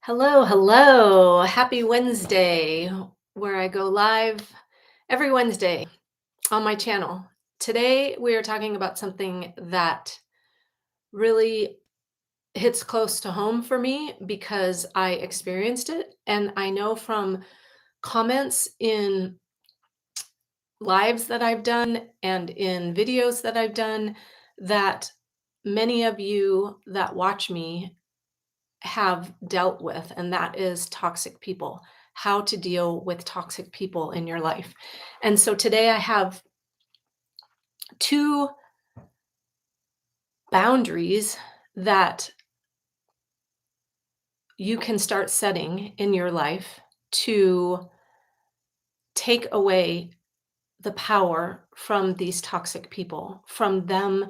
Hello, hello. Happy Wednesday, where I go live every Wednesday on my channel. Today, we are talking about something that really hits close to home for me because I experienced it. And I know from comments in lives that I've done and in videos that I've done that many of you that watch me have dealt with, and that is toxic people, how to deal with toxic people in your life. And so today I have two boundaries that you can start setting in your life to take away the power from these toxic people, from them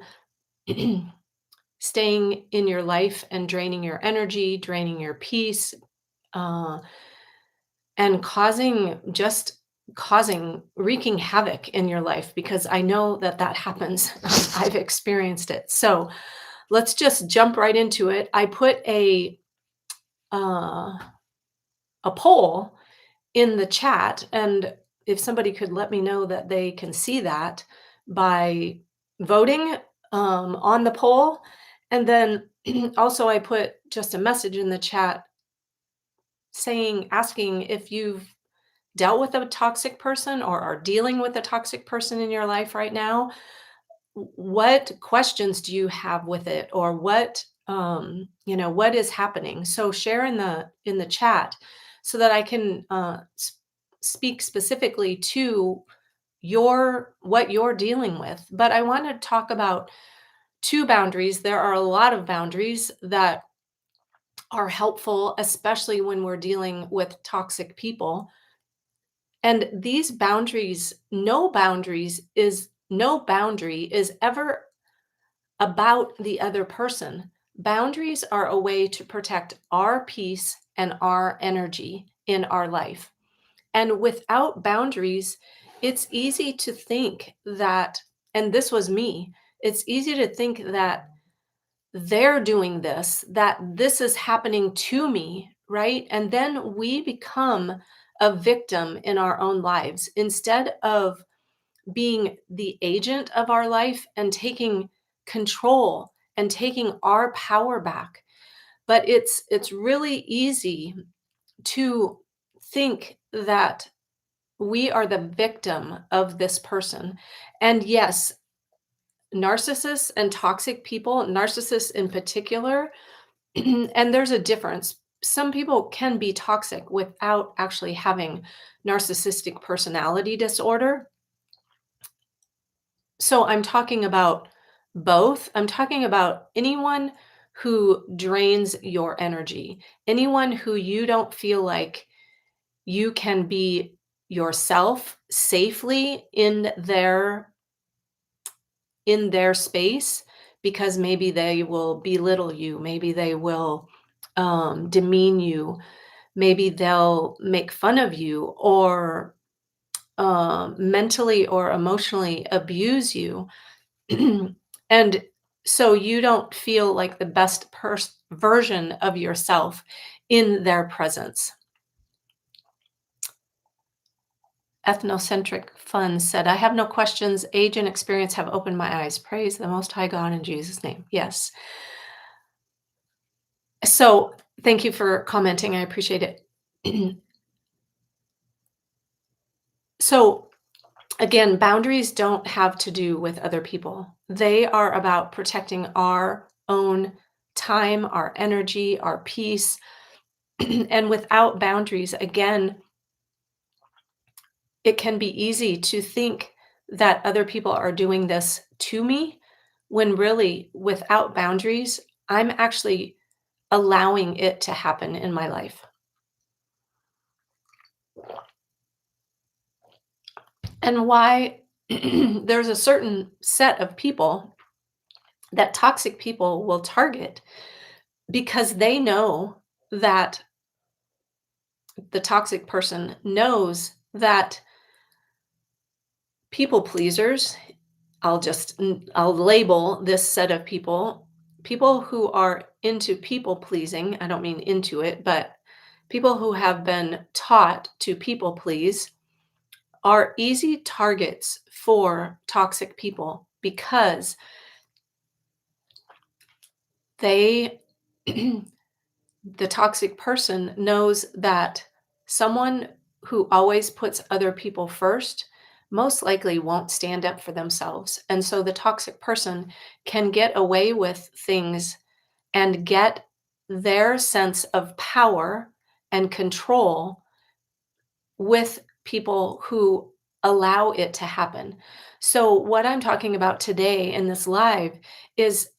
staying in your life and draining your energy, draining your peace, uh, and causing wreaking havoc in your life because I know that that happens. I've experienced it. So let's just jump right into it. I put uh, a poll in the chat, and if somebody could let me know that they can see that by voting on the poll, and then also I put just a message in the chat asking if you've dealt with a toxic person or are dealing with a toxic person in your life right now. What questions do you have with it, or what is happening? So share in the chat so that I can speak specifically to your what you're dealing with. But I want to talk about two boundaries. There are a lot of boundaries that are helpful, especially when we're dealing with toxic people. And these boundaries, no boundary is ever about the other person. Boundaries are a way to protect our peace and our energy in our life. And without boundaries, it's easy to think that, and this was me, it's easy to think that they're doing this, that this is happening to me, right? And then we become a victim in our own lives instead of being the agent of our life and taking control and taking our power back. But it's really easy to think that we are the victim of this person. And yes, narcissists and toxic people, narcissists in particular, and there's a difference. Some people can be toxic without actually having narcissistic personality disorder. So I'm talking about both. I'm talking about anyone who drains your energy, anyone who you don't feel like you can be yourself safely in their space, because maybe they will belittle you, maybe they will demean you, maybe they'll make fun of you, or mentally or emotionally abuse you. And so you don't feel like the best version of yourself in their presence. Ethnocentric Fun said, I have no questions. Age and experience have opened my eyes. Praise the Most High God in Jesus' name. Yes. So thank you for commenting. I appreciate it. So again, boundaries don't have to do with other people. They are about protecting our own time, our energy, our peace. And without boundaries, again, it can be easy to think that other people are doing this to me when really, without boundaries, I'm actually allowing it to happen in my life. And why there's a certain set of people that toxic people will target because they know that the toxic person knows that people pleasers, I'll label this set of people who are into people pleasing. I don't mean into it, but People who have been taught to people please are easy targets for toxic people because they the toxic person knows that someone who always puts other people first most likely won't stand up for themselves. And so the toxic person can get away with things and get their sense of power and control with people who allow it to happen. So, what I'm talking about today in this live is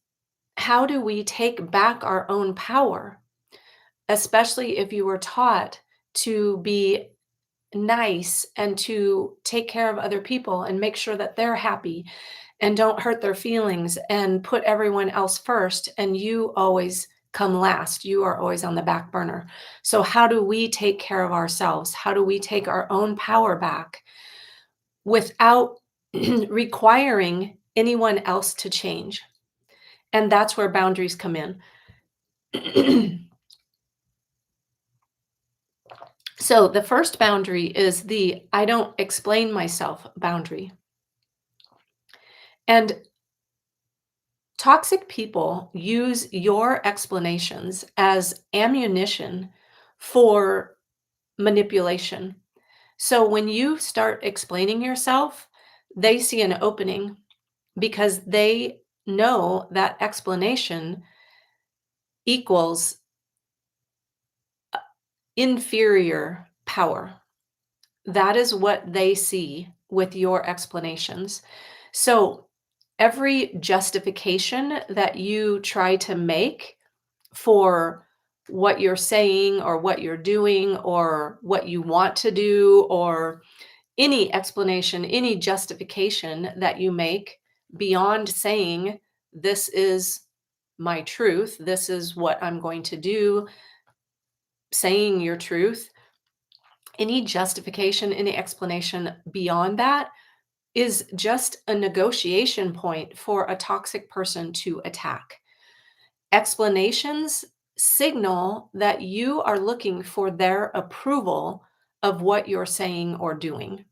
how do we take back our own power, especially if you were taught to be nice and to take care of other people and make sure that they're happy and don't hurt their feelings and put everyone else first, and you always come last. You are always on the back burner. So, how do we take care of ourselves? How do we take our own power back without requiring anyone else to change? And that's where boundaries come in. So, the first boundary is the I don't explain myself boundary. And toxic people use your explanations as ammunition for manipulation. So when you start explaining yourself, they see an opening because they know that explanation equals inferior power. That is what they see with your explanations. So every justification that you try to make for what you're saying or what you're doing or what you want to do, or any explanation, any justification that you make beyond saying, this is my truth, this is what I'm going to do, saying your truth, any justification, any explanation beyond that is just a negotiation point for a toxic person to attack. Explanations signal that you are looking for their approval of what you're saying or doing.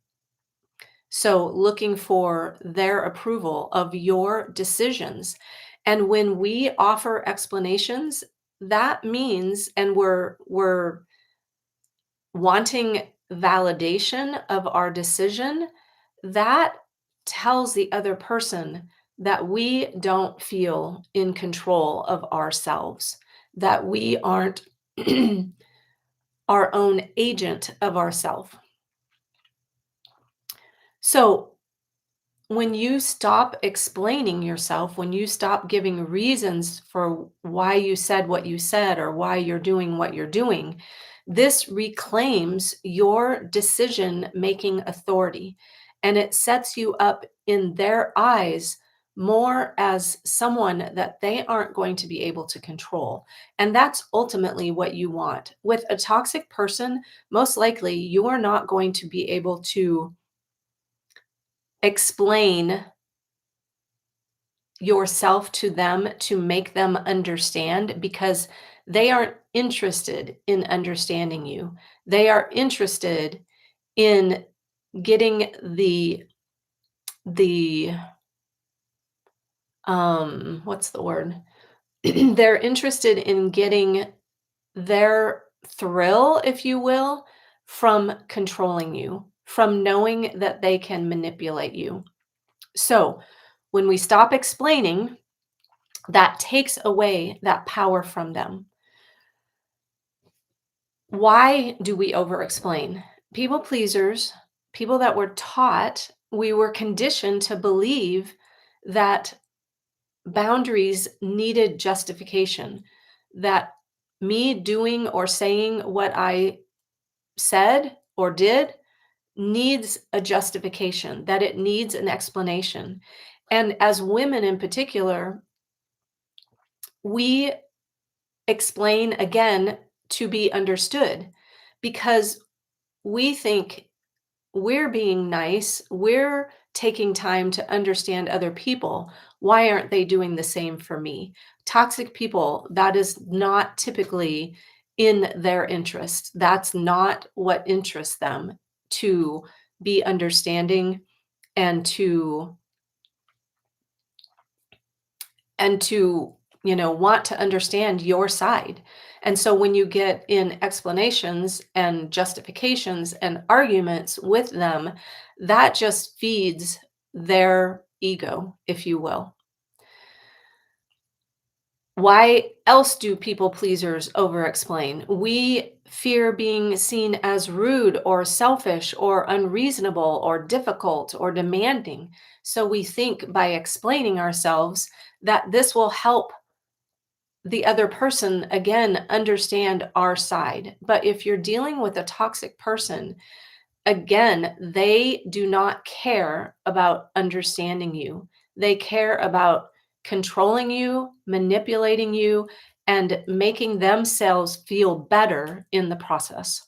So, looking for their approval of your decisions. And when we offer explanations, that means, and we're wanting validation of our decision, that tells the other person that we don't feel in control of ourselves, that we aren't our own agent of ourself. So, when you stop explaining yourself, when you stop giving reasons for why you said what you said or why you're doing what you're doing, this reclaims your decision making authority, and it sets you up in their eyes more as someone that they aren't going to be able to control. And that's ultimately what you want. With a toxic person, most likely you are not going to be able to explain yourself to them to make them understand, because they aren't interested in understanding you. They are interested in getting the what's the word? They're interested in getting their thrill, if you will, from controlling you, from knowing that they can manipulate you. So, when we stop explaining, that takes away that power from them. Why do we over explain? People pleasers, people that were taught, we were conditioned to believe that boundaries needed justification, that me doing or saying what I said or did needs a justification, that it needs an explanation. And as women in particular, we explain again to be understood because we think we're being nice, we're taking time to understand other people. Why aren't they doing the same for me? Toxic people, that is not typically in their interest. That's not what interests them, to be understanding and to want to understand your side. And so when you get in explanations and justifications and arguments with them, that just feeds their ego, if you will. Why else do people pleasers over explain? We fear being seen as rude or selfish or unreasonable or difficult or demanding. So we think by explaining ourselves that this will help the other person again understand our side. But if you're dealing with a toxic person, again, they do not care about understanding you. They care about controlling you, manipulating you, and making themselves feel better in the process.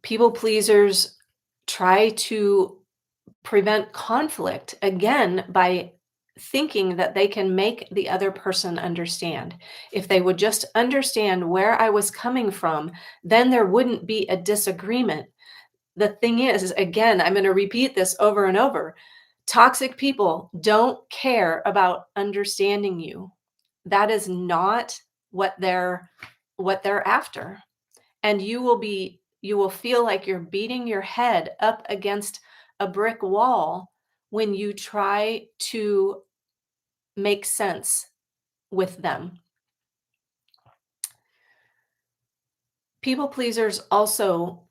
People pleasers try to prevent conflict again by thinking that they can make the other person understand. If they would just understand where I was coming from, then there wouldn't be a disagreement. The thing is, again, I'm going to repeat this over and over. Toxic people don't care about understanding you. That is not what they're after. And you will feel like you're beating your head up against a brick wall when you try to make sense with them. People pleasers also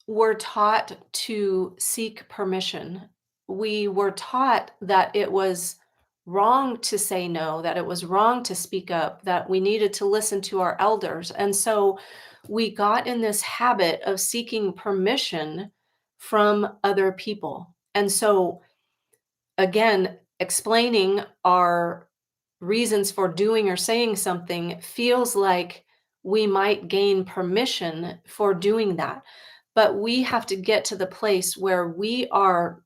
were taught to seek permission. We were taught that it was wrong to say no, that it was wrong to speak up, that we needed to listen to our elders. And so we got in this habit of seeking permission from other people. And so, again, explaining our reasons for doing or saying something feels like we might gain permission for doing that. But we have to get to the place where we are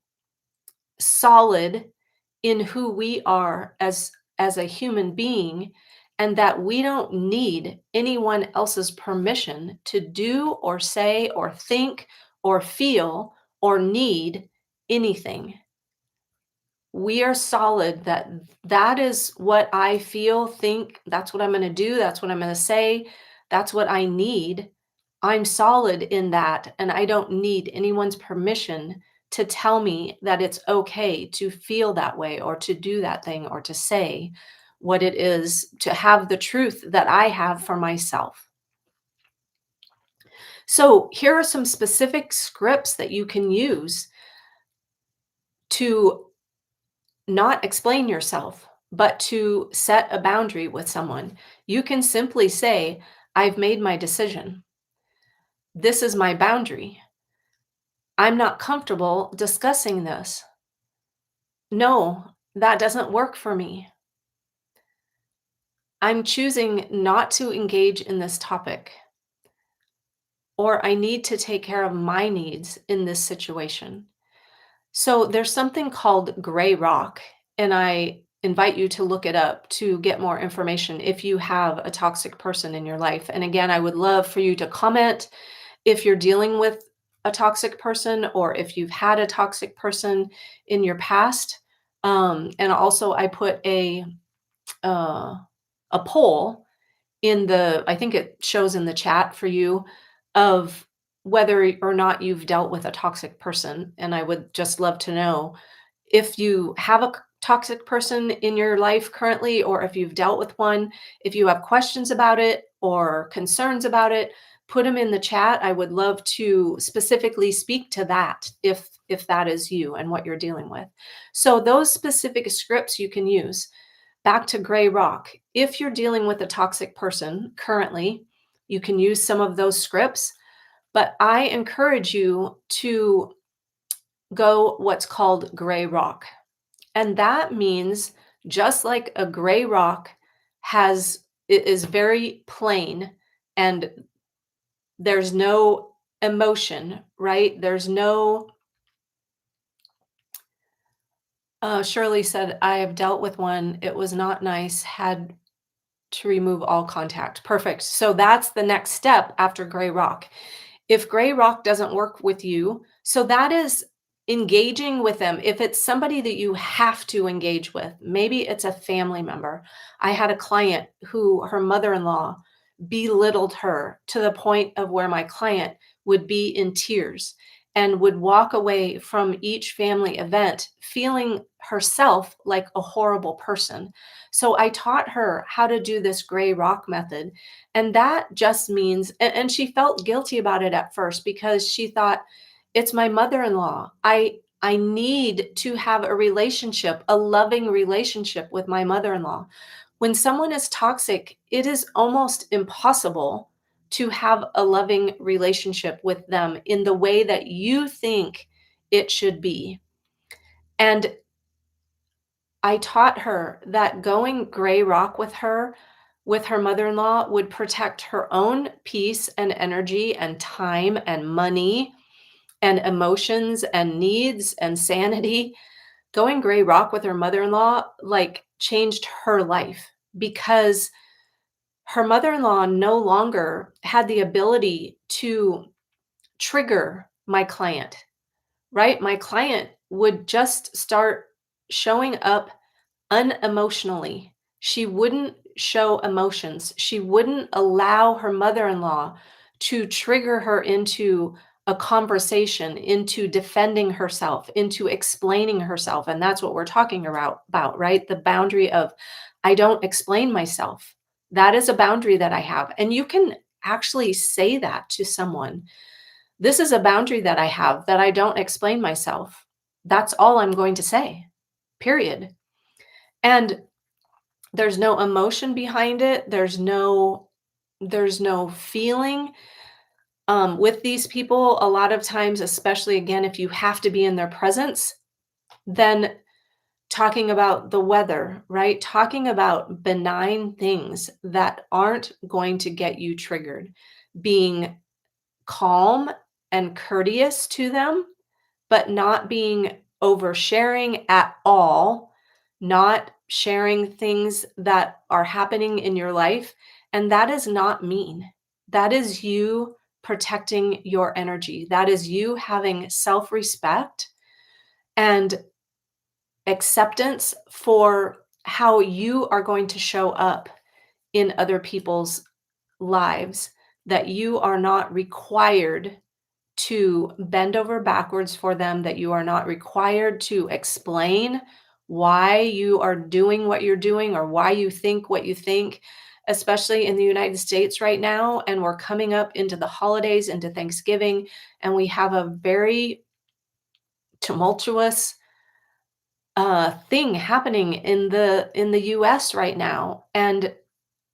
solid in who we are as a human being, and that we don't need anyone else's permission to do or say or think or feel or need anything. We are solid that that is what I feel, think, that's what I'm going to do, that's what I'm going to say, that's what I need. I'm solid in that, and I don't need anyone's permission to tell me that it's okay to feel that way or to do that thing or to say what it is, to have the truth that I have for myself. So, here are some specific scripts that you can use to not explain yourself, but to set a boundary with someone. You can simply say, I've made my decision. This is my boundary. I'm not comfortable discussing this. No, that doesn't work for me. I'm choosing not to engage in this topic, or I need to take care of my needs in this situation. So there's something called gray rock, and I invite you to look it up to get more information if you have a toxic person in your life. And again, I would love for you to comment if you're dealing with a toxic person or if you've had a toxic person in your past. And also, I put uh, a poll in the, I think it shows in the chat for you, of whether or not you've dealt with a toxic person. And I would just love to know if you have a toxic person in your life currently, or if you've dealt with one. If you have questions about it or concerns about it, put them in the chat. I would love to specifically speak to that if that is you and what you're dealing with. So those specific scripts you can use. Back to gray rock. If you're dealing with a toxic person currently, you can use some of those scripts, but I encourage you to go what's called gray rock. And that means, just like a gray rock it is very plain, and there's no emotion, right? There's no Shirley said, I have dealt with one. It was not nice. Had To remove all contact. Perfect. So that's the next step after gray rock. If gray rock doesn't work with you, so that is engaging with them. If it's somebody that you have to engage with, maybe it's a family member. I had a client who her mother-in-law belittled her to the point of where my client would be in tears and would walk away from each family event feeling herself like a horrible person. So I taught her how to do this gray rock method. And that just means, and she felt guilty about it at first because she thought, it's my mother-in-law. I need to have a relationship, a loving relationship with my mother-in-law. When someone is toxic, it is almost impossible to have a loving relationship with them in the way that you think it should be. And I taught her that going gray rock with her mother-in-law would protect her own peace and energy and time and money and emotions and needs and sanity. Going gray rock with her mother-in-law like changed her life because her mother-in-law no longer had the ability to trigger my client, right? My client would just start showing up unemotionally. She wouldn't show emotions. She wouldn't allow her mother-in-law to trigger her into a conversation, into defending herself, into explaining herself. And that's what we're talking about, right? The boundary of I don't explain myself. That is a boundary that I have. And you can actually say that to someone. This is a boundary that I have that I don't explain myself. That's all I'm going to say. Period. And there's no emotion behind it. There's no feeling. With these people, a lot of times, especially again, if you have to be in their presence, then talking about the weather, right? Talking about benign things that aren't going to get you triggered, being calm and courteous to them, but not being oversharing at all, not sharing things that are happening in your life. And that is not mean. That is you protecting your energy. That is you having self respect and acceptance for how you are going to show up in other people's lives, that you are not required to bend over backwards for them, that you are not required to explain why you are doing what you're doing or why you think what you think, especially in the United States right now. And we're coming up into the holidays, into Thanksgiving, and we have a very tumultuous thing happening in the US right now. And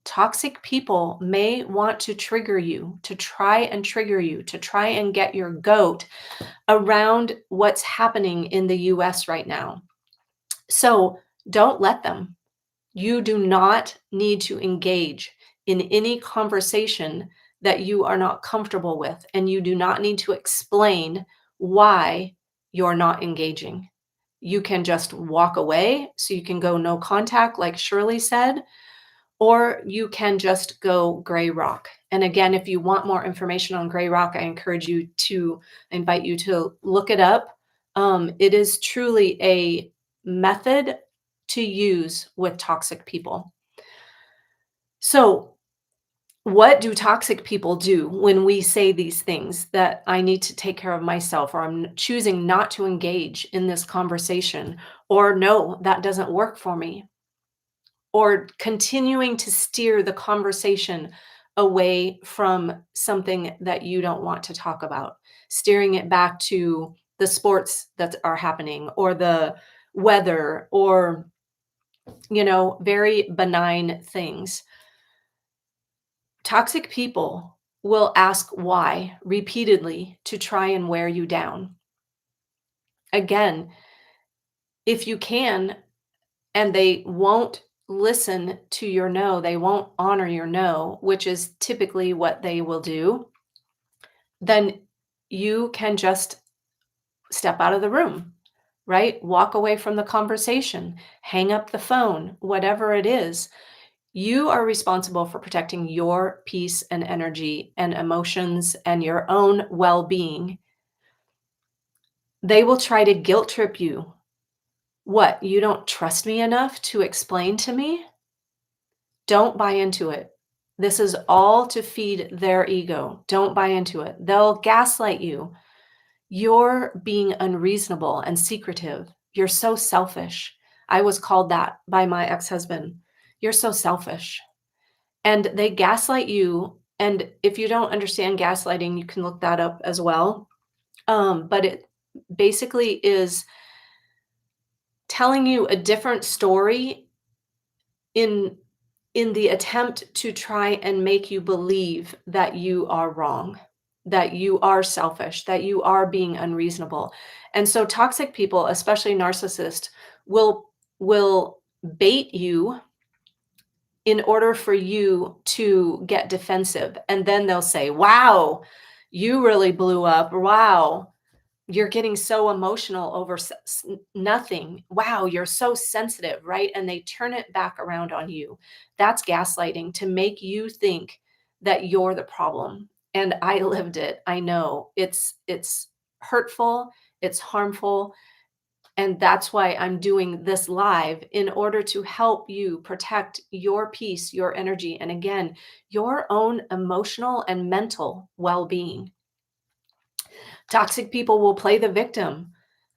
toxic people may want to trigger you, to try and trigger you, to try and get your goat around what's happening in the US right now. So don't let them. You do not need to engage in any conversation that you are not comfortable with, and you do not need to explain why you're not engaging. You can just walk away so you can go no contact, like Shirley said, or you can just go gray rock. And again, if you want more information on gray rock, I encourage you to invite you to look it up. It is truly a method to use with toxic people. So, what do toxic people do when we say these things that I need to take care of myself, or I'm choosing not to engage in this conversation, or no, that doesn't work for me? Or continuing to steer the conversation away from something that you don't want to talk about, steering it back to the sports that are happening or the weather or, very benign things. Toxic people will ask why repeatedly to try and wear you down. Again, if you can, and they won't listen to your no, they won't honor your no, which is typically what they will do, then you can just step out of the room, right? Walk away from the conversation, hang up the phone, whatever it is. You are responsible for protecting your peace and energy and emotions and your own well-being. They will try to guilt trip you. What, you don't trust me enough to explain to me? Don't buy into it. This is all to feed their ego. Don't buy into it. They'll gaslight you. You're being unreasonable and secretive. You're so selfish. I was called that by my ex-husband. You're so selfish. And they gaslight you. And if you don't understand gaslighting, you can look that up as well. But it basically is telling you a different story in in the attempt to try and make you believe that you are wrong, that you are selfish, that you are being unreasonable. And so toxic people, especially narcissists, will bait you in order for you to get defensive. And then they'll say, "Wow, you really blew up. Wow, you're getting so emotional over nothing. Wow, you're so sensitive," right? And they turn it back around on you. That's gaslighting to make you think that you're the problem. And I lived it. I know it's hurtful, it's harmful, and that's why I'm doing this live in order to help you protect your peace, your energy, and again, your own emotional and mental well-being. Toxic people will play the victim.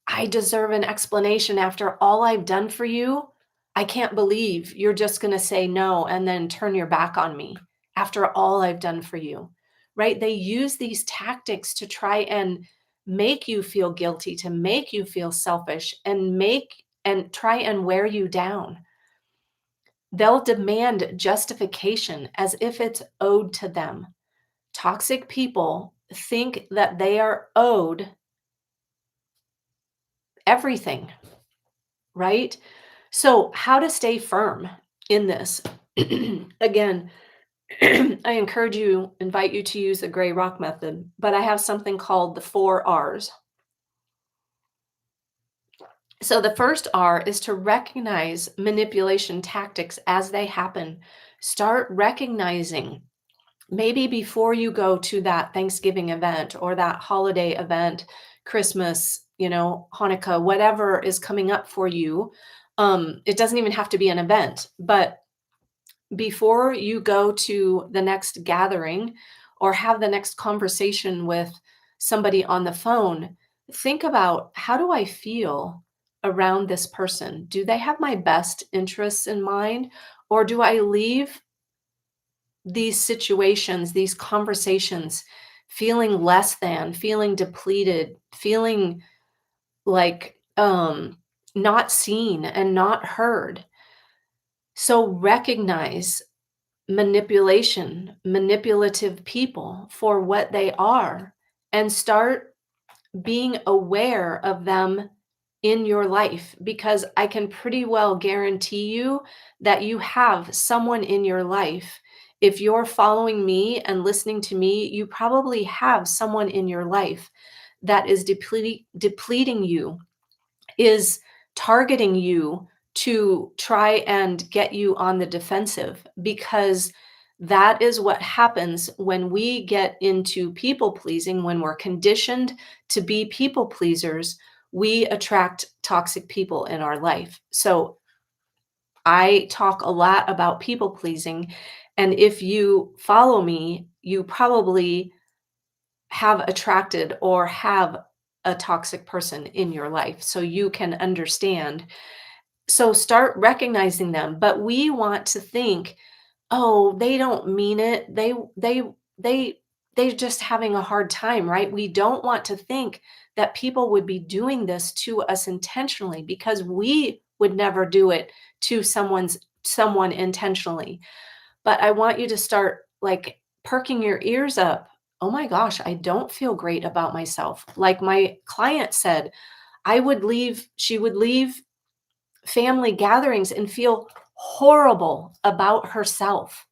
I deserve an explanation after all I've done for you. I can't believe you're just going to say no and then turn your back on me after all I've done for you, right? They use these tactics to try and make you feel guilty, to make you feel selfish and make and try and wear you down. They'll demand justification as if it's owed to them. Toxic people think that they are owed everything, right? So, how to stay firm in this? Again, I encourage you, invite you to use the gray rock method, but I have something called the 4 R's. So, the first R is to recognize manipulation tactics as they happen. Start recognizing maybe before you go to that Thanksgiving event or that holiday event, Christmas, Hanukkah, whatever is coming up for you. It doesn't even have to be an event, but before you go to the next gathering or have the next conversation with somebody on the phone, think about, how do I feel around this person? Do they have my best interests in mind? Or do I leave these situations, these conversations, feeling less than, feeling depleted, feeling like not seen and not heard? So recognize manipulative people for what they are, and start being aware of them in your life, because I can pretty well guarantee you that you have someone in your life. If you're following me and listening to me, you probably have someone in your life that is depleting you, is targeting you to try and get you on the defensive, because that is what happens when we get into people pleasing. When we're conditioned to be people pleasers, we attract toxic people in our life. So I talk a lot about people pleasing. And if you follow me, you probably have attracted or have a toxic person in your life. So you can understand. So start recognizing them. But we want to think, oh, they don't mean it. They they're just having a hard time, right? We don't want to think that people would be doing this to us intentionally, because we would never do it to someone intentionally. But I want you to start like perking your ears up. Oh my gosh, I don't feel great about myself. Like my client said, she would leave family gatherings and feel horrible about herself.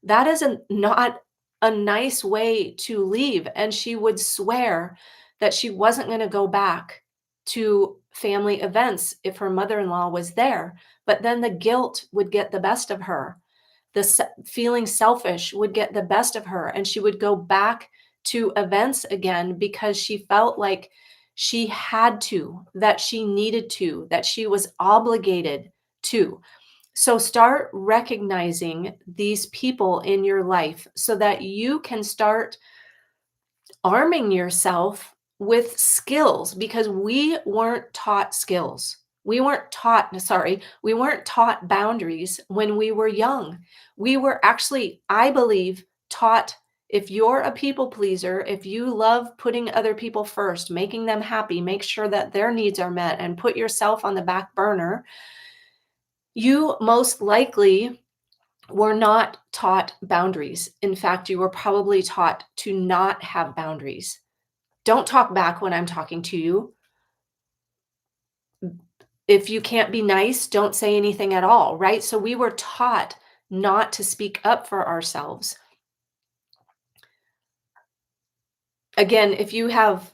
That is not a nice way to leave. And she would swear that she wasn't going to go back to family events if her mother in law was there. But then the guilt would get the best of her. feeling selfish would get the best of her, and she would go back to events again because she felt like she had to, that she needed to, that she was obligated to. So start recognizing these people in your life so that you can start arming yourself with skills, because we weren't taught skills. We weren't taught boundaries when we were young. We were actually, I believe, taught, if you're a people pleaser, if you love putting other people first, making them happy, make sure that their needs are met, and put yourself on the back burner, you most likely were not taught boundaries. In fact, you were probably taught to not have boundaries. Don't talk back when I'm talking to you. If you can't be nice, don't say anything at all, right? So we were taught not to speak up for ourselves. Again, if you have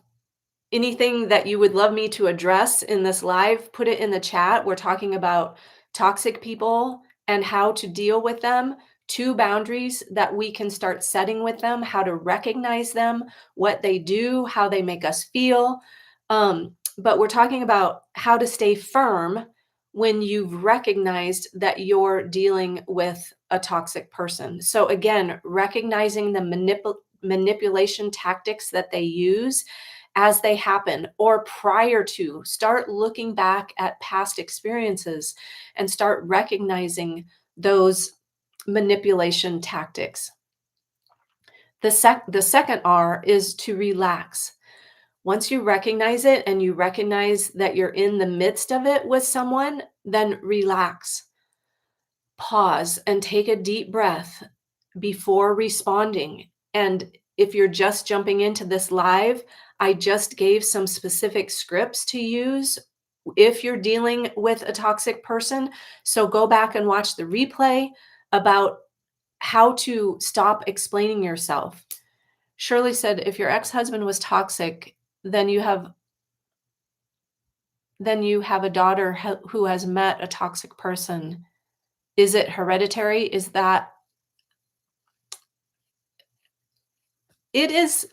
anything that you would love me to address in this live, put it in the chat. We're talking about toxic people and how to deal with them, 2 boundaries that we can start setting with them, how to recognize them, what they do, how they make us feel. But we're talking about how to stay firm when you've recognized that you're dealing with a toxic person. So again, recognizing the manipulation tactics that they use as they happen or prior to. Start looking back at past experiences and start recognizing those manipulation tactics. The second R is to relax. Once you recognize it and you recognize that you're in the midst of it with someone, then relax. Pause and take a deep breath before responding. And if you're just jumping into this live, I just gave some specific scripts to use if you're dealing with a toxic person. So go back and watch the replay about how to stop explaining yourself. Shirley said, if your ex-husband was toxic, then you have a daughter who has met a toxic person. Is it hereditary? Is that it is?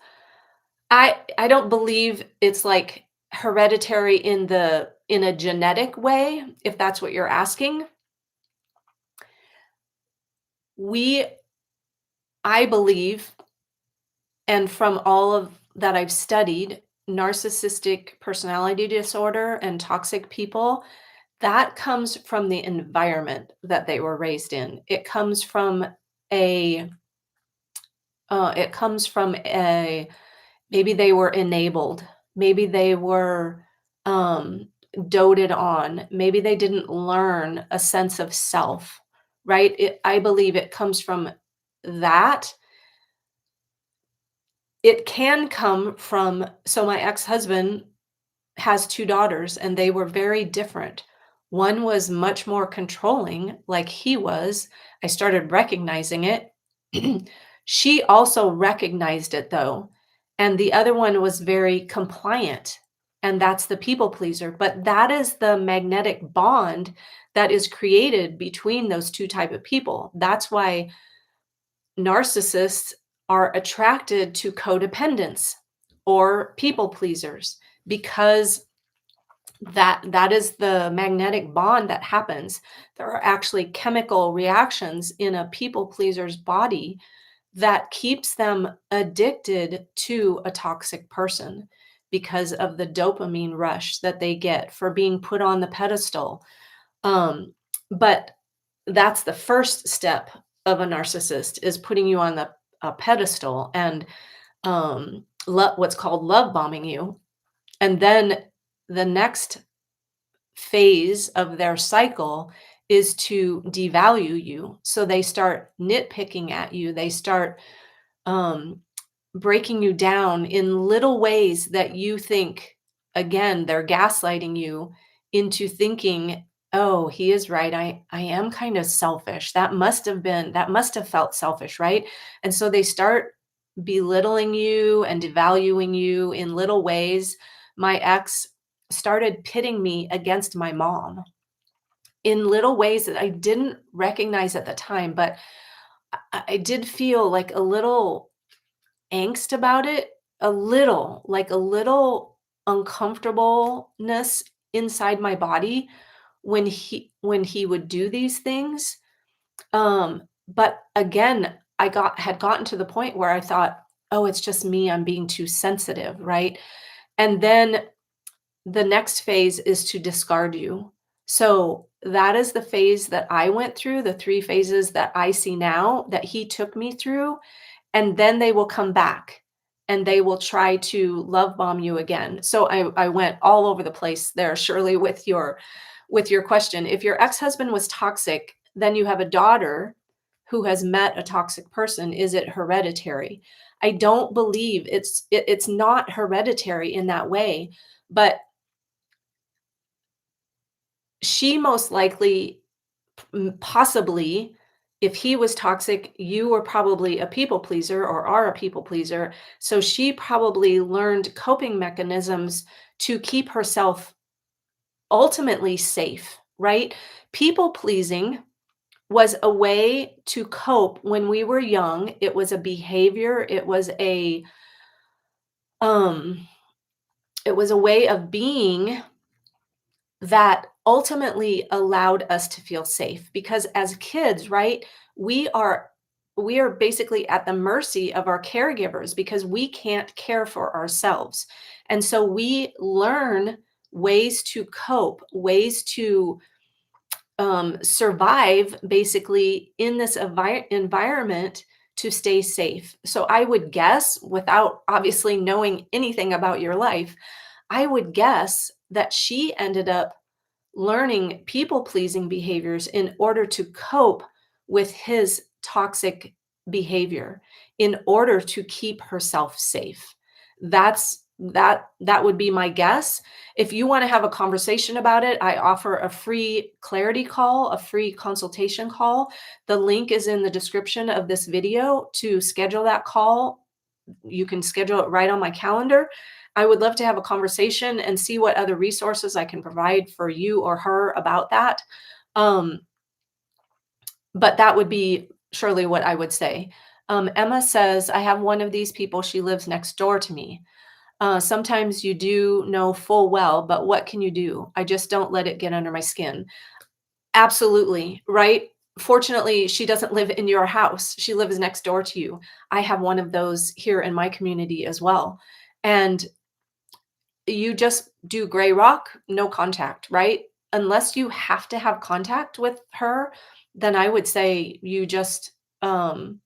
I don't believe it's like hereditary in a genetic way, if that's what you're asking. We I believe, and from all of that I've studied, narcissistic personality disorder and toxic people, that comes from the environment that they were raised in. A it comes from a maybe they were enabled. Maybe they were um, doted on. Maybe they didn't learn a sense of self, right? I believe it comes from that. It can come from, so my ex-husband has 2 daughters and they were very different. One was much more controlling, like he was. I started recognizing it. She also recognized it though, and the other one was very compliant, and that's the people pleaser. But that is the magnetic bond that is created between those 2 type of people. That's why narcissists are attracted to codependents or people pleasers, because that is the magnetic bond that happens. There are actually chemical reactions in a people pleaser's body that keeps them addicted to a toxic person because of the dopamine rush that they get for being put on the pedestal. But that's the first step of a narcissist, is putting you on a pedestal and what's called love bombing you. And then the next phase of their cycle is to devalue you. So they start nitpicking at you. They start um, breaking you down in little ways that you think, again, they're gaslighting you into thinking, oh, he is right. I am kind of selfish. That must have felt selfish, right? And so they start belittling you and devaluing you in little ways. My ex started pitting me against my mom in little ways that I didn't recognize at the time, but I did feel like a little angst about it, a little, like a little uncomfortableness inside my body when he would do these things. But again, I got had gotten to the point where I thought, "Oh, it's just me, I'm being too sensitive," right? And then the next phase is to discard you. So that is the phase that I went through, the 3 phases that I see now that he took me through, and then they will come back and they will try to love bomb you again. So I went all over the place there, Shirley, with your question. If your ex-husband was toxic, then you have a daughter who has met a toxic person. Is it hereditary? I don't believe it's not hereditary in that way, but she most likely, possibly, if he was toxic, you were probably a people pleaser or are a people pleaser. So she probably learned coping mechanisms to keep herself ultimately safe, right? People pleasing was a way to cope when we were young. It was a behavior, um it was a way of being that ultimately allowed us to feel safe because as kids, right, we are we are basically at the mercy of our caregivers because we can't care for ourselves. And so we learn ways to cope, ways to survive basically in this environment to stay safe. So I would guess, without obviously knowing anything about your life, I would guess that she ended up learning people pleasing behaviors in order to cope with his toxic behavior, in order to keep herself safe. That would be my guess. If you want to have a conversation about it, I offer a free clarity call, a free consultation call. The link is in the description of this video to schedule that call. You can schedule it right on my calendar. I would love to have a conversation and see what other resources I can provide for you or her about that. Um, but that would be surely what I would say. Emma says, I have one of these people. She lives next door to me. Sometimes you do know full well, but what can you do? I just don't let it get under my skin. Absolutely, right? Fortunately, she doesn't live in your house. She lives next door to you. I have one of those here in my community as well. And you just do gray rock, no contact, right? Unless you have to have contact with her, then I would say you just don't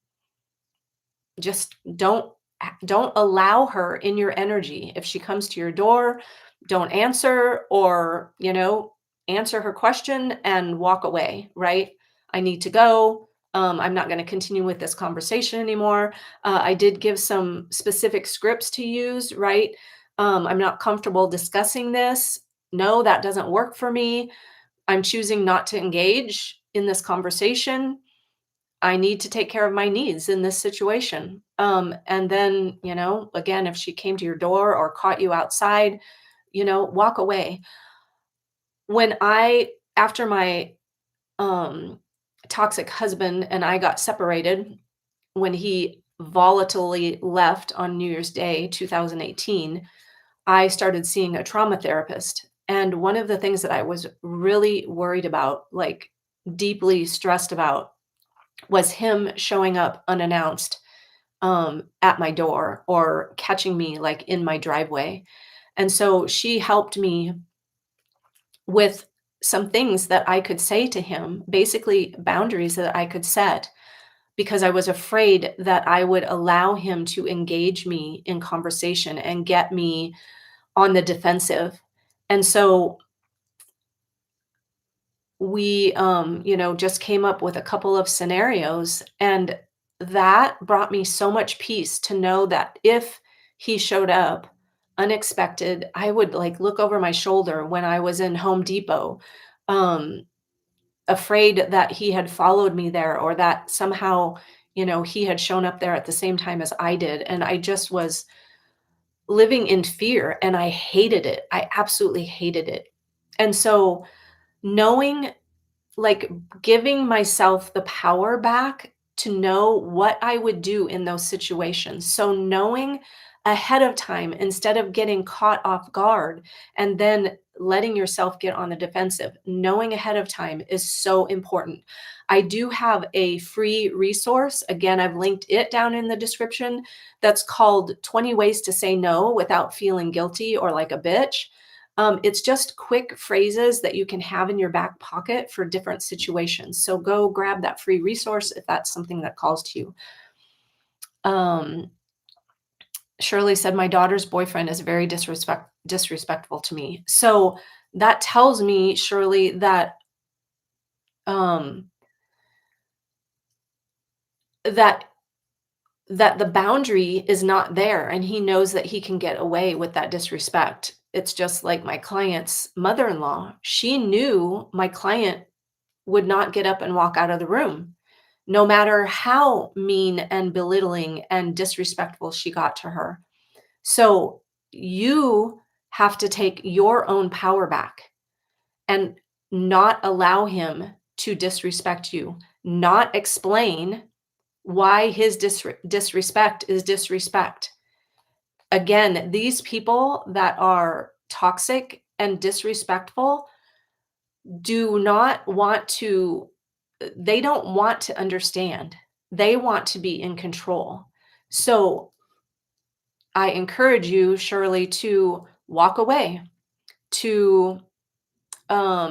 allow her in your energy. If she comes to your door, don't answer or, answer her question and walk away, right? I need to go. I'm not going to continue with this conversation anymore. I did give some specific scripts to use, right? I'm not comfortable discussing this. No, that doesn't work for me. I'm choosing not to engage in this conversation. I need to take care of my needs in this situation. And then, again, if she came to your door or caught you outside, walk away. After my um, toxic husband and I got separated, when he volatilely left on New Year's Day, 2018, I started seeing a trauma therapist. And one of the things that I was really worried about, like deeply stressed about, was him showing up unannounced at my door or catching me like in my driveway. And so she helped me with some things that I could say to him, basically boundaries that I could set because I was afraid that I would allow him to engage me in conversation and get me on the defensive. And so we just came up with a couple of scenarios, and that brought me so much peace to know that if he showed up unexpected, I would like look over my shoulder when I was in Home Depot, um afraid that he had followed me there or that somehow he had shown up there at the same time as I did, and I just was living in fear and I hated it. I absolutely hated it. And so knowing like giving myself the power back to know what I would do in those situations. So knowing ahead of time instead of getting caught off guard and then letting yourself get on the defensive, knowing ahead of time is so important. I do have a free resource. Again, I've linked it down in the description that's called 20 Ways to Say No Without Feeling Guilty or Like a Bitch. It's just quick phrases that you can have in your back pocket for different situations. So go grab that free resource if that's something that calls to you. Um, Shirley said, my daughter's boyfriend is very disrespectful to me. So that tells me, Shirley, um, that that the boundary is not there and he knows that he can get away with that disrespect. It's just like my client's mother-in-law. She knew my client would not get up and walk out of the room, no matter how mean and belittling and disrespectful she got to her. So you have to take your own power back and not allow him to disrespect you, not explain why his disrespect is disrespect. Again, these people that are toxic and disrespectful do not want to they don't want to understand. They want to be in control. So I encourage you, Shirley, to walk away, to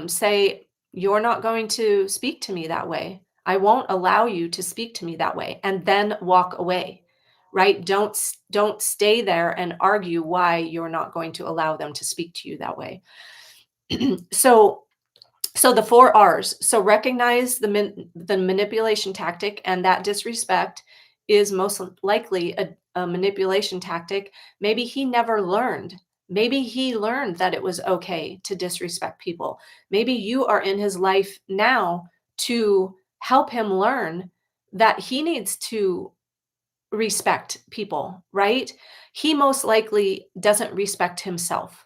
say, you're not going to speak to me that way. I won't allow you to speak to me that way, and then walk away, right? Don't stay there and argue why you're not going to allow them to speak to you that way. So so the 4 R's. So recognize the manipulation tactic, and that disrespect is most likely a manipulation tactic. Maybe he never learned. Maybe he learned that it was okay to disrespect people. Maybe you are in his life now to help him learn that he needs to respect people, right? He most likely doesn't respect himself.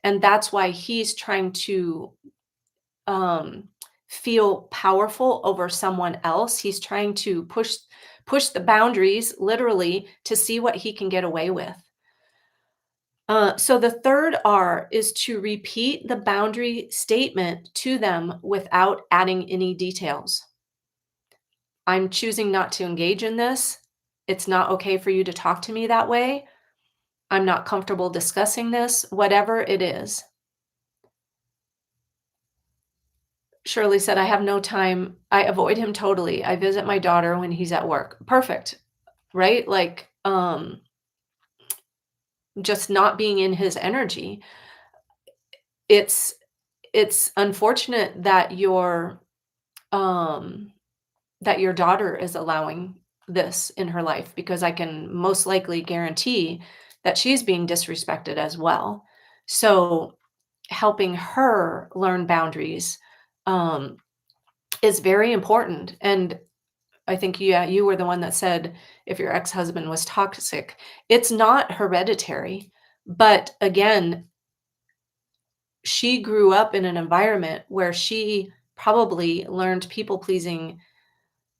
And that's why he's trying to um, feel powerful over someone else. He's trying to push the boundaries literally to see what he can get away with. So the third R is to repeat the boundary statement to them without adding any details. I'm choosing not to engage in this. It's not okay for you to talk to me that way. I'm not comfortable discussing this, whatever it is. Shirley said, I have no time. I avoid him totally. I visit my daughter when he's at work. Perfect. Right? Like, just not being in his energy. It's it's unfortunate um that your daughter is allowing this in her life because I can most likely guarantee that she's being disrespected as well. So helping her learn boundaries um is very important. And I think, yeah, you were the one that said if your ex-husband was toxic. It's not hereditary, but again, she grew up in an environment where she probably learned people-pleasing,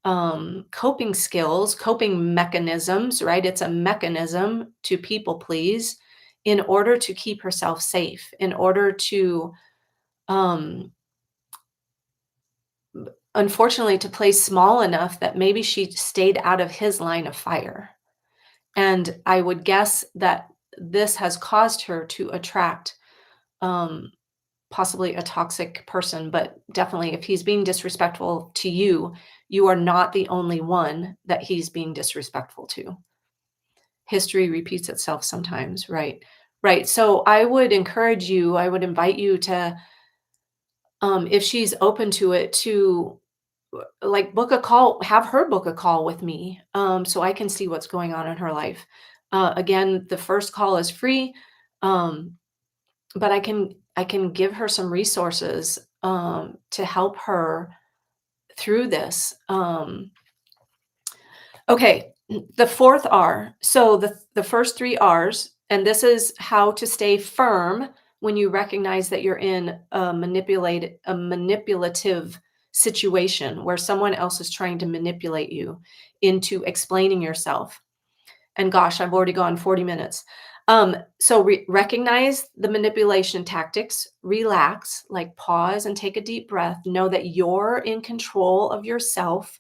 coping skills, coping mechanisms, right? It's a mechanism to people please in order to keep herself safe, in order to, um, unfortunately, to play small enough that maybe she stayed out of his line of fire. And I would guess that this has caused her to attract, um, possibly a toxic person, but definitely if he's being disrespectful to you, you are not the only one that he's being disrespectful to. History repeats itself sometimes, right? Right. So I would encourage you, I would invite you to, if she's open to it, to like book a call, have her book a call with me, so I can see what's going on in her life. Again, the first call is free, um, but I can give her some resources to help her through this. Okay, the fourth R. So the first three R's, and this is how to stay firm when you recognize that you're in a manipulative situation where someone else is trying to manipulate you into explaining yourself. And gosh, I've already gone 40 minutes. So recognize the manipulation tactics, relax, like pause and take a deep breath. Know that you're in control of yourself.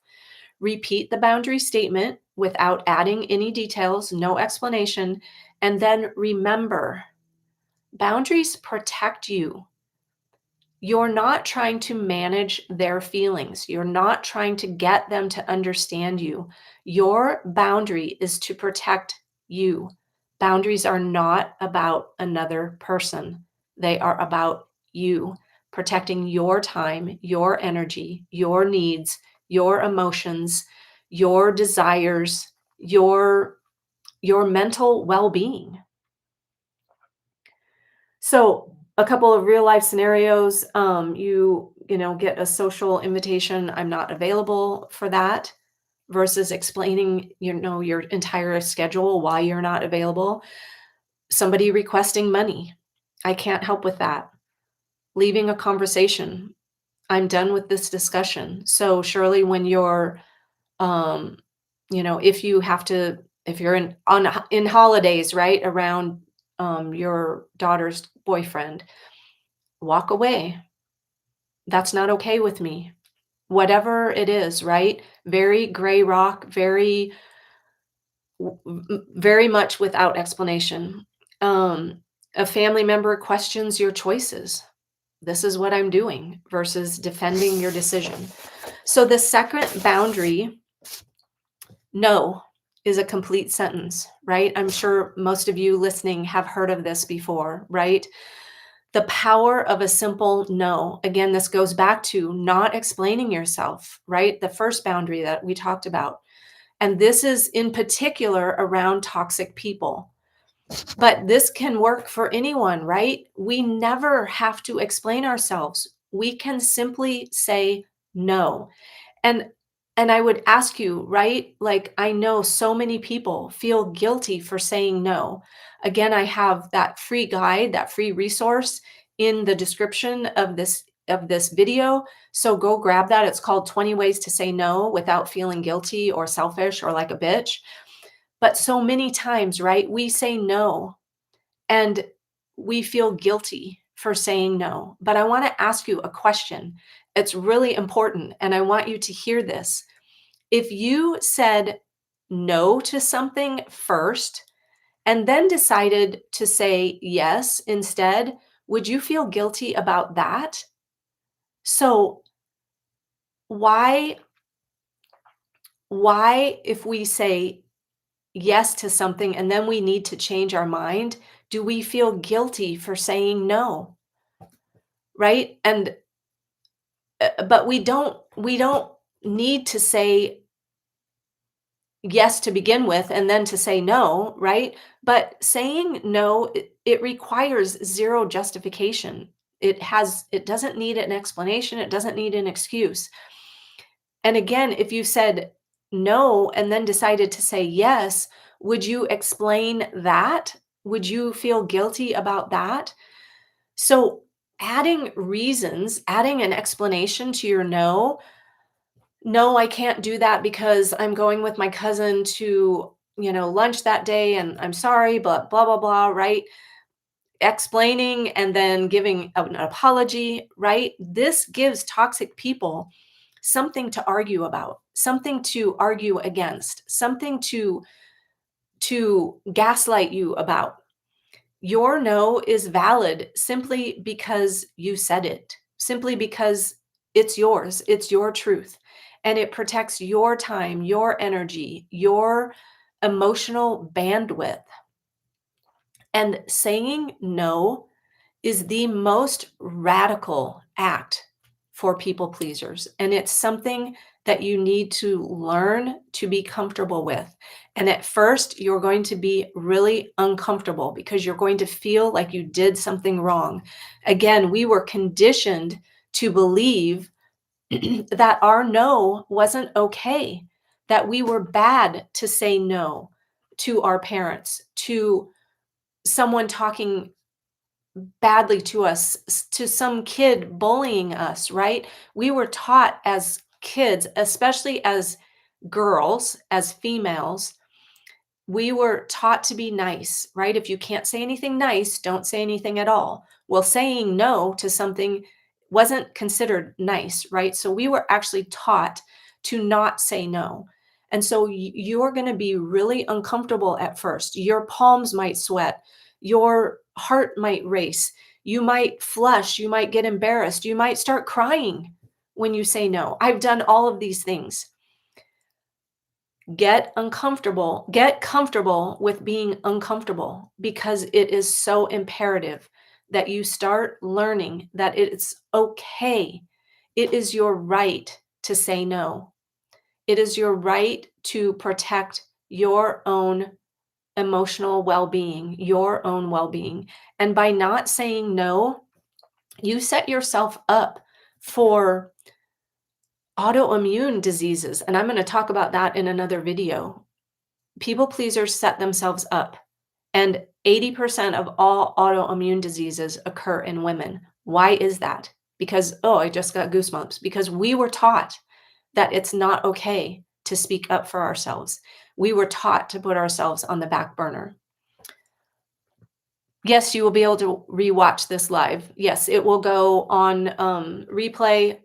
Repeat the boundary statement without adding any details, no explanation. And then remember, boundaries protect you. You're not trying to manage their feelings. You're not trying to get them to understand you. Your boundary is to protect you. Boundaries are not about another person. They are about you, protecting your time, your energy, your needs, your emotions, your desires, your mental well-being. So, a couple of real life scenarios, you get a social invitation, "I'm not available for that," versus explaining, your entire schedule, why you're not available. Somebody requesting money, "I can't help with that." Leaving a conversation, "I'm done with this discussion." So, surely when you're, um, if you're in holidays, right, around, your daughter's boyfriend, walk away. That's not okay with me. Whatever it is, right? Very gray rock, very much without explanation. Um, a family member questions your choices. This is what I'm doing versus defending your decision. So the second boundary, no, is a complete sentence, right? I'm sure most of you listening have heard of this before, right? The power of a simple no. Again, this goes back to not explaining yourself, right? The first boundary that we talked about. And this is in particular around toxic people. But this can work for anyone, right? We never have to explain ourselves. We can simply say no. And and I would ask you, right? Like, I know so many people feel guilty for saying no. Again, I have that free guide, that free resource in the description of this video. So go grab that. It's called 20 Ways to Say No Without Feeling Guilty or Selfish or like a bitch. But so many times, right? We say no and we feel guilty for saying no. But I want to ask you a question. It's really important and I want you to hear this. If you said no to something first and then decided to say yes instead, would you feel guilty about that? So why if we say yes to something and then we need to change our mind, do we feel guilty for saying no? Right? And but we don't need to say yes to begin with and then to say no, right? But saying no, it requires zero justification. It doesn't need an explanation, it doesn't need an excuse. And again, if you said no and then decided to say yes, would you explain that? Would you feel guilty about that? So adding reasons, adding an explanation to your no, "No, I can't do that because I'm going with my cousin to, lunch that day and I'm sorry, but blah, blah, blah," right? Explaining and then giving an apology, right? This gives toxic people something to argue about, something to argue against, something to gaslight you about. Your no is valid simply because you said it, simply because it's yours, it's your truth, and it protects your time, your energy, your emotional bandwidth. And saying no is the most radical act for people pleasers. And it's something that you need to learn to be comfortable with. And at first, you're going to be really uncomfortable because you're going to feel like you did something wrong. Again, we were conditioned to believe that our no wasn't okay, that we were bad to say no to our parents, to someone talking badly to us, to some kid bullying us, right? We were taught as kids, especially as girls, as females, we were taught to be nice, right? If you can't say anything nice, don't say anything at all. Well, saying no to something wasn't considered nice, right? So we were actually taught to not say no. And so you're going to be really uncomfortable at first. Your palms might sweat, your heart might race, you might flush, you might get embarrassed, you might start crying when you say no. I've done all of these things. Get comfortable with being uncomfortable because it is so imperative that you start learning that it's okay. It is your right to say no. It is your right to protect your own emotional well-being, your own well-being. And by not saying no, you set yourself up for autoimmune diseases. And I'm going to talk about that in another video. People pleasers set themselves up, and 80% of all autoimmune diseases occur in women. Why is that? Because, oh, I just got goosebumps. Because we were taught that it's not okay to speak up for ourselves. We were taught to put ourselves on the back burner. Yes, you will be able to rewatch this live. Yes, it will go on replay.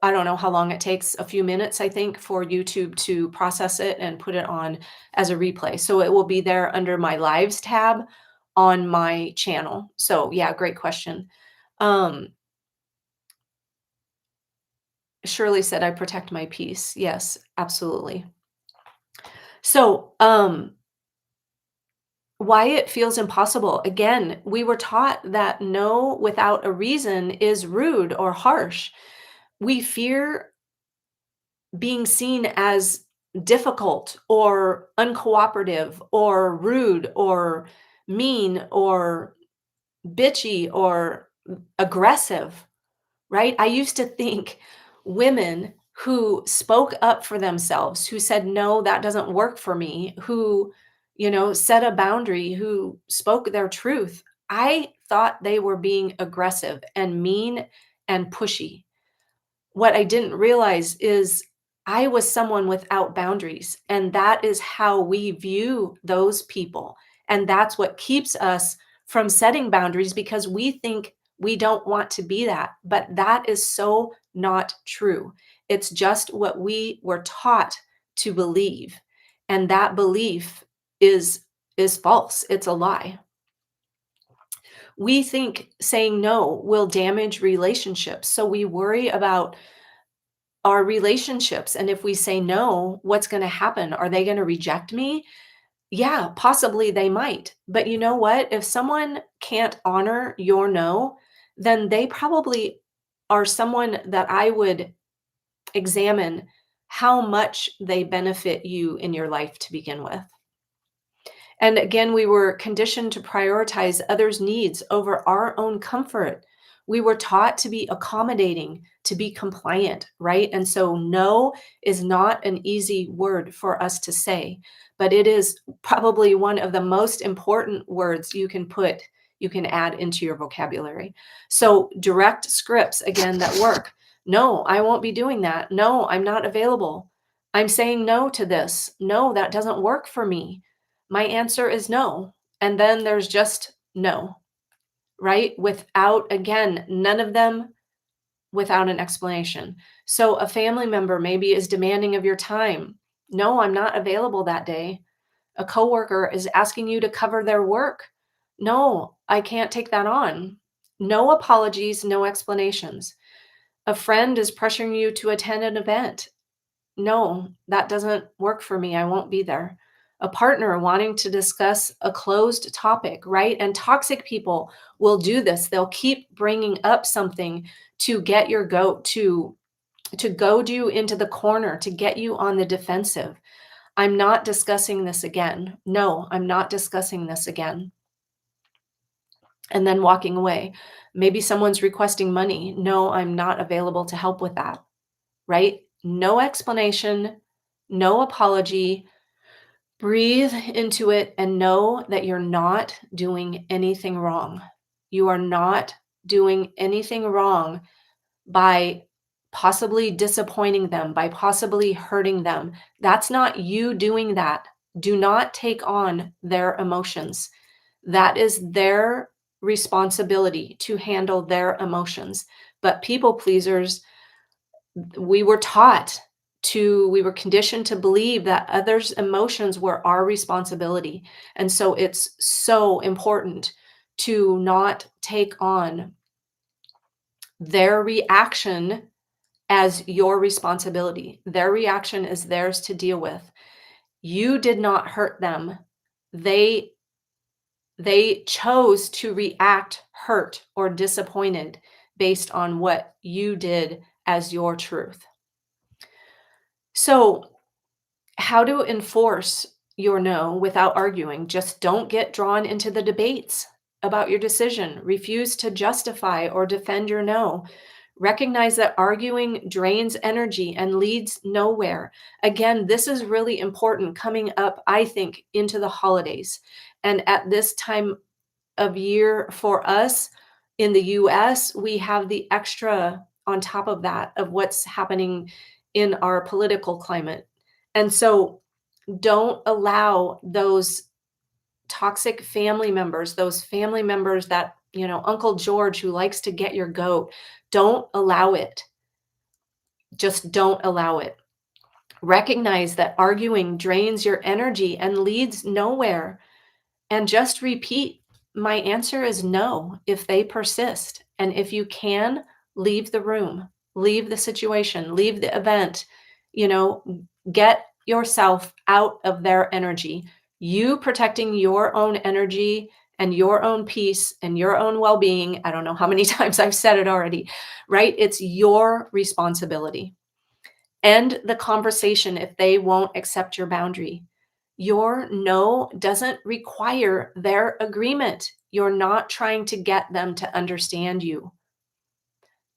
I don't know how long it takes, a few minutes, I think, for YouTube to process it and put it on as a replay. So it will be there under my lives tab on my channel. So yeah, great question. Um, Shirley said, I protect my peace. Yes, absolutely. So, why it feels impossible. Again, we were taught that no without a reason is rude or harsh. We fear being seen as difficult or uncooperative or rude or mean or bitchy or aggressive, right? I used to think women who spoke up for themselves, who said, no, that doesn't work for me, who, set a boundary, who spoke their truth, I thought they were being aggressive and mean and pushy. What I didn't realize is I was someone without boundaries, and that is how we view those people. And that's what keeps us from setting boundaries because we think we don't want to be that. But that is so not true. It's just what we were taught to believe. And that belief is false. It's a lie. We think saying no will damage relationships. So we worry about our relationships. And if we say no, what's going to happen? Are they going to reject me? Yeah, possibly they might. But you know what? If someone can't honor your no, then they probably are someone that I would examine how much they benefit you in your life to begin with. And again, we were conditioned to prioritize others' needs over our own comfort. We were taught to be accommodating, to be compliant, right? And so, no is not an easy word for us to say, but it is probably one of the most important words you can add into your vocabulary. So, direct scripts, again, that work. No, I won't be doing that. No, I'm not available. I'm saying no to this. No, that doesn't work for me. My answer is no. And then there's just no, right? Without, again, none of them without an explanation. So a family member maybe is demanding of your time. No, I'm not available that day. A coworker is asking you to cover their work. No, I can't take that on. No apologies, no explanations. A friend is pressuring you to attend an event. No, that doesn't work for me. I won't be there. A partner wanting to discuss a closed topic, right? And toxic people will do this. They'll keep bringing up something to get your goat to goad you into the corner, to get you on the defensive. I'm not discussing this again. No, I'm not discussing this again. And then walking away. Maybe someone's requesting money. No, I'm not available to help with that, right? No explanation, no apology. Breathe into it and know that you're not doing anything wrong. You are not doing anything wrong by possibly disappointing them, by possibly hurting them. That's not you doing that. Do not take on their emotions. That is their responsibility to handle their emotions. But people pleasers, we were taught we were conditioned to believe that others' emotions were our responsibility. And so it's so important to not take on their reaction as your responsibility. Their reaction is theirs to deal with. You did not hurt them. They they chose to react hurt or disappointed based on what you did as your truth. So, how to enforce your no without arguing? Just don't get drawn into the debates about your decision. Refuse to justify or defend your no. Recognize that arguing drains energy and leads nowhere. Again, this is really important coming up, I think, into the holidays. And at this time of year for us in the US, we have the extra on top of that of what's happening in our political climate. And so don't allow those toxic family members, those family members that, Uncle George who likes to get your goat, don't allow it. Just don't allow it. Recognize that arguing drains your energy and leads nowhere. And just repeat, my answer is no if they persist. And if you can, leave the room, leave the situation, leave the event, you know, get yourself out of their energy. You protecting your own energy and your own peace and your own well being. I don't know how many times I've said it already, right? It's your responsibility. End the conversation if they won't accept your boundary. Your no doesn't require their agreement. You're not trying to get them to understand you.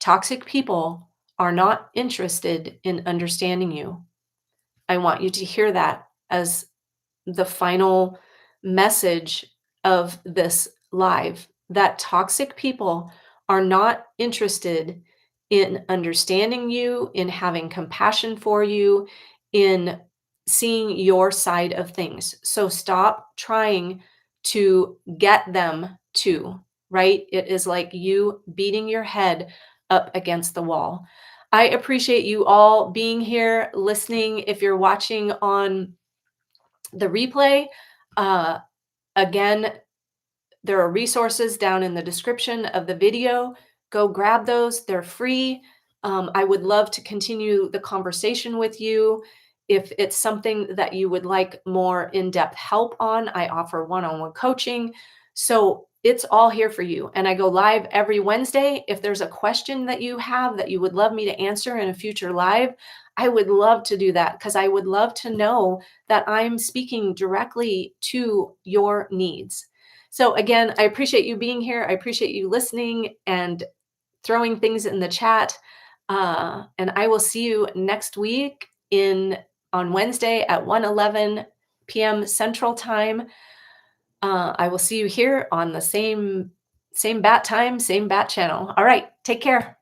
Toxic people are not interested in understanding you. I want you to hear that as the final message of this live, that toxic people are not interested in understanding you, in having compassion for you, in seeing your side of things. So stop trying to get them to, right? It is like you beating your head up against the wall. I appreciate you all being here, listening. If you're watching on the replay, uh, again, there are resources down in the description of the video. Go grab those, they're free. I would love to continue the conversation with you. If it's something that you would like more in-depth help on, I offer one-on-one coaching. So it's all here for you. And I go live every Wednesday. If there's a question that you have that you would love me to answer in a future live, I would love to do that because I would love to know that I'm speaking directly to your needs. So again, I appreciate you being here. I appreciate you listening and throwing things in the chat. And I will see you next week on Wednesday at 1:11 p.m. Central Time. I will see you here on the same bat time, same bat channel. All right, take care.